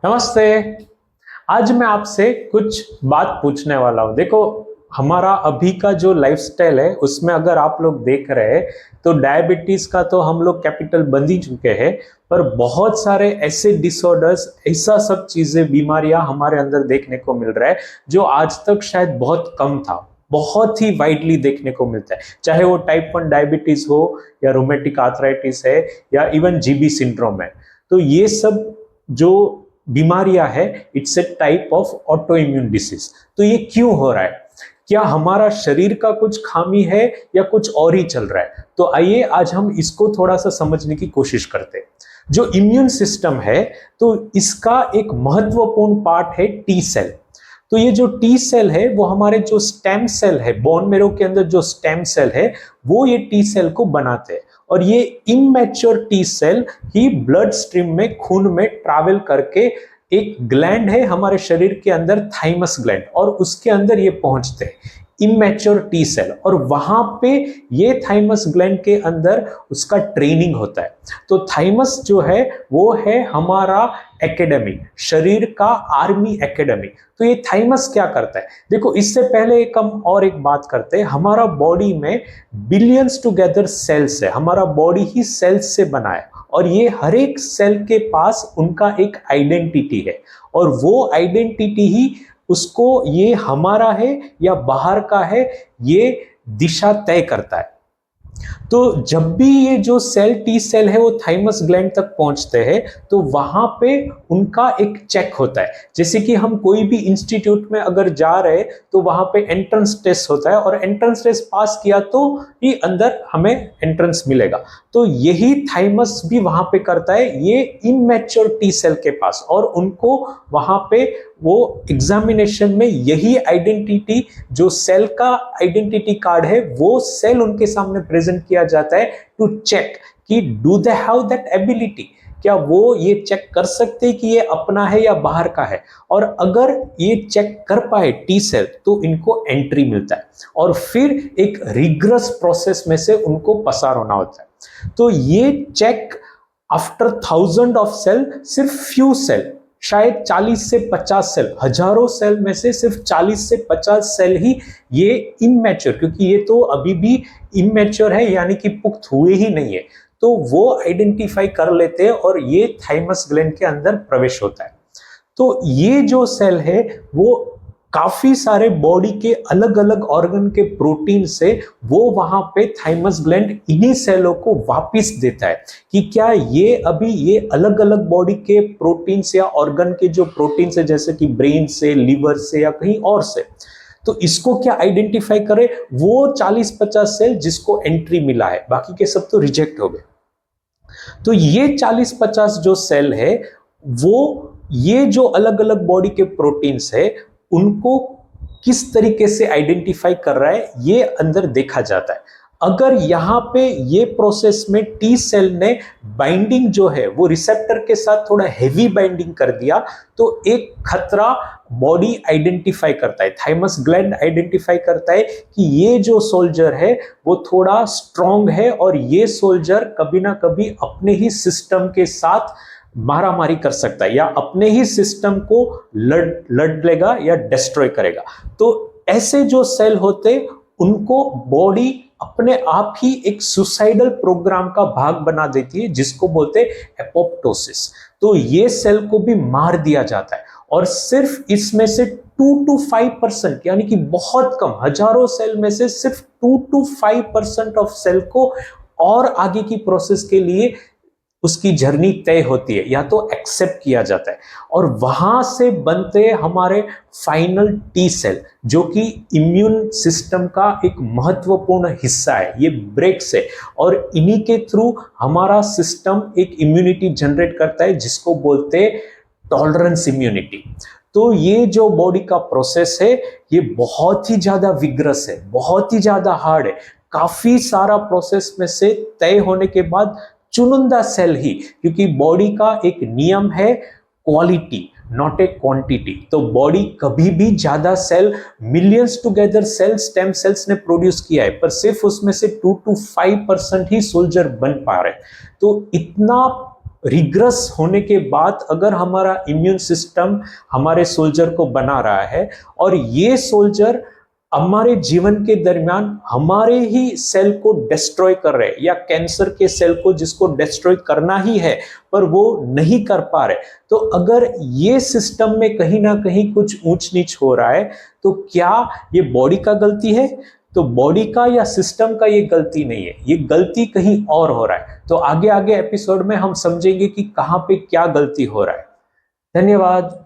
नमस्ते। आज मैं आपसे कुछ बात पूछने वाला हूँ। देखो, हमारा अभी का जो लाइफस्टाइल है उसमें अगर आप लोग देख रहे हैं तो डायबिटीज का तो हम लोग कैपिटल बंद ही चुके हैं, पर बहुत सारे ऐसे डिसऑर्डर्स, ऐसा सब चीजें, बीमारियां हमारे अंदर देखने को मिल रहा है जो आज तक शायद बहुत कम था। बहुत ही वाइडली देखने को मिलता है, चाहे वो टाइप 1 डायबिटीज हो या रोमेटिक आर्थराइटिस है या इवन जीबी सिंड्रोम है। तो ये सब जो बीमारियां है, it's a type of auto immune disease. तो ये क्यों हो रहा है? क्या हमारा शरीर का कुछ खामी है या कुछ और ही चल रहा है? तो आइए आज हम इसको थोड़ा सा समझने की कोशिश करते हैं। जो इम्यून सिस्टम है, तो इसका एक महत्वपूर्ण पार्ट है टी सेल। तो ये जो टी सेल है वो हमारे जो स्टेम सेल है, बोन मेरो के अंदर जो स्टेम सेल है, वो ये टी सेल को बनाते हैं। और ये इमैच्योर टी सेल ही ब्लड स्ट्रीम में, खून में ट्रैवल करके एक ग्लैंड है हमारे शरीर के अंदर, थाइमस ग्लैंड, और उसके अंदर ये पहुंचते हैं इमैच्योर टी सेल। और वहां पे ये थाइमस ग्लैंड के अंदर उसका ट्रेनिंग होता है। तो थाइमस जो है वो है हमारा एकेडमी, शरीर का आर्मी एकेडमी। तो ये थाइमस क्या करता है? देखो, इससे पहले एक हम और एक बात करते हैं। हमारा बॉडी में बिलियंस टुगेदर सेल्स है, हमारा बॉडी ही सेल्स से बना है, और ये हर एक सेल के पास उनका एक आइडेंटिटी है, और वो आइडेंटिटी ही उसको ये हमारा है या बाहर का है, ये दिशा तय करता है। तो जब भी ये जो सेल टी सेल है वो थाइमस ग्लैंड तक पहुंचते हैं, तो वहां पे उनका एक चेक होता है। जैसे कि हम कोई भी इंस्टीट्यूट में अगर जा रहे हैं तो वहां पे एंट्रेंस टेस्ट होता है, और एंट्रेंस टेस्ट पास किया तो ही अंदर हमें एंट्रेंस मिलेगा। तो यही थाइमस भी वहां पे करता है, ये इमैच्योर टी सेल के पास, और उनको वहां पे वो एग्जामिनेशन में यही आइडेंटिटी, जो सेल का आइडेंटिटी कार्ड है, वो सेल उनके सामने प्रेजेंट किया जाता है टू चेक कि do they have that ability, क्या वो ये चेक कर सकते हैं कि ये अपना है या बाहर का है। और अगर ये चेक कर पाए टी सेल तो इनको एंट्री मिलता है, और फिर एक रिग्रस प्रोसेस में से उनको पसार होना होता है। तो ये check after thousand of cell, सिर्फ फ्यू सेल, शायद 40 से 50 सेल, हजारों सेल में से सिर्फ 40 से 50 सेल ही ये इमैच्योर, क्योंकि ये तो अभी भी इमैच्योर है, यानी कि पुख्त हुए ही नहीं है, तो वो आइडेंटिफाई कर लेते हैं और ये थाइमस ग्लैंड के अंदर प्रवेश होता है। तो ये जो सेल है वो काफी सारे बॉडी के अलग अलग ऑर्गन के प्रोटीन से वो वहां पे थाइमस ग्लैंड इन्हीं सेलों को वापस देता है कि क्या ये अभी ये अलग अलग बॉडी के प्रोटीन से या ऑर्गन के जो प्रोटीन से, जैसे कि ब्रेन से, लिवर से या कहीं और से, तो इसको क्या आइडेंटिफाई करे? वो 40-50 सेल जिसको एंट्री मिला है, बाकी के सब तो रिजेक्ट हो गए। तो ये 40-50 जो सेल है, वो ये जो अलग अलग बॉडी के प्रोटीन्स है उनको किस तरीके से आइडेंटिफाई कर रहा है, ये अंदर देखा जाता है। अगर यहां पे ये प्रोसेस में टी सेल ने बाइंडिंग जो है वो रिसेप्टर के साथ थोड़ा हेवी बाइंडिंग कर दिया, तो एक खतरा बॉडी आइडेंटिफाई करता है, थाइमस ग्लैंड आइडेंटिफाई करता है कि ये जो सोल्जर है वो थोड़ा स्ट्रांग है, और ये सोल्जर कभी ना कभी अपने ही सिस्टम के साथ मारामारी कर सकता है, या अपने ही सिस्टम को लड़ लेगा या डिस्ट्रॉय करेगा। तो ऐसे जो सेल होते, उनको बॉडी अपने आप ही एक सुसाइडल प्रोग्राम का भाग बना देती है, जिसको बोलते हैं एपोप्टोसिस। तो ये सेल को भी मार दिया जाता है, और सिर्फ इसमें से 2 to 5%, यानी कि बहुत कम, हजारों सेल में से सिर्फ 2 to 5% ऑफ सेल को और आगे की प्रोसेस के लिए उसकी जर्नी तय होती है, या तो एक्सेप्ट किया जाता है, और वहां से बनते हमारे फाइनल टी सेल, जो कि इम्यून सिस्टम का एक महत्वपूर्ण हिस्सा है। ये ब्रेक्स है, और इन्हीं के थ्रू हमारा सिस्टम एक इम्यूनिटी जनरेट करता है, जिसको बोलते हैं टॉलरेंस इम्यूनिटी। तो ये जो बॉडी का प्रोसेस है, ये बहुत ही ज्यादा विग्रस है, बहुत ही ज्यादा हार्ड है। काफी सारा प्रोसेस में से तय होने के बाद चुनिंदा सेल ही, क्योंकि बॉडी का एक नियम है क्वालिटी नॉट ए क्वांटिटी। तो बॉडी कभी भी ज्यादा cell, millions together cell stem cells ने प्रोड्यूस किया है, पर सिर्फ उसमें से 2 to 5% ही सोल्जर बन पा रहे। तो इतना रिग्रेस होने के बाद अगर हमारा इम्यून सिस्टम हमारे सोल्जर को बना रहा है और ये सोल्जर हमारे जीवन के दरमियान हमारे ही सेल को डिस्ट्रॉय कर रहे हैं, या कैंसर के सेल को जिसको डिस्ट्रॉय करना ही है पर वो नहीं कर पा रहे, तो अगर ये सिस्टम में कहीं ना कहीं कुछ ऊंच नीच हो रहा है तो क्या ये बॉडी का गलती है? तो बॉडी का या सिस्टम का ये गलती नहीं है, ये गलती कहीं और हो रहा है। तो आगे आगे एपिसोड में हम समझेंगे कि कहां पे क्या गलती हो रहा है। धन्यवाद।